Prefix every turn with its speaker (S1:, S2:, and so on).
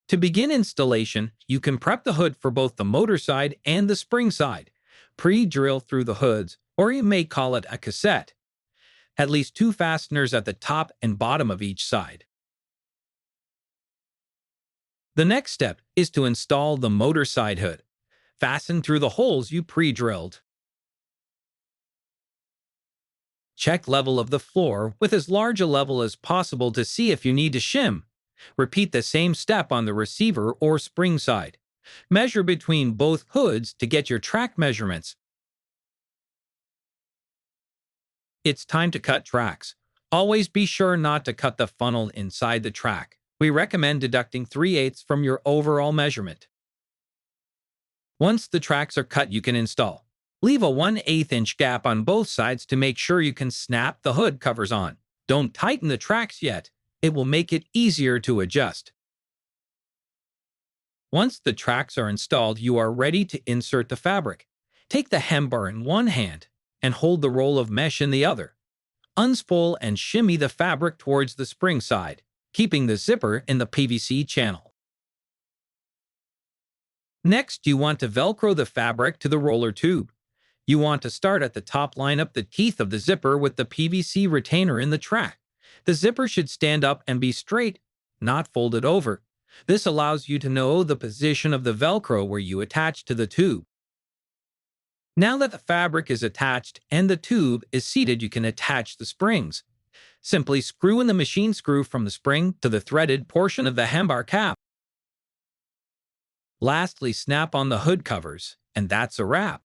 S1: To begin installation, you can prep the hood for both the motor side and the spring side. Pre-drill through the hoods, or you may call it a cassette. At least 2 fasteners at the top and bottom of each side. The next step is to install the motor side hood. Fasten through the holes you pre-drilled. Check level of the floor with as large a level as possible to see if you need to shim. Repeat the same step on the receiver or spring side. Measure between both hoods to get your track measurements. It's time to cut tracks. Always be sure not to cut the funnel inside the track. We recommend deducting 3/8 from your overall measurement. Once the tracks are cut, you can install. Leave a 1/8 inch gap on both sides to make sure you can snap the hood covers on. Don't tighten the tracks yet. It will make it easier to adjust. Once the tracks are installed, you are ready to insert the fabric. Take the hem bar in one hand and hold the roll of mesh in the other. Unspool and shimmy the fabric towards the spring side, keeping the zipper in the PVC channel. Next, you want to Velcro the fabric to the roller tube. You want to start at the top, line up the teeth of the zipper with the PVC retainer in the track. The zipper should stand up and be straight, not folded over. This allows you to know the position of the Velcro where you attach to the tube. Now that the fabric is attached and the tube is seated, you can attach the springs. Simply screw in the machine screw from the spring to the threaded portion of the hem bar cap. Lastly, snap on the hood covers, and that's a wrap.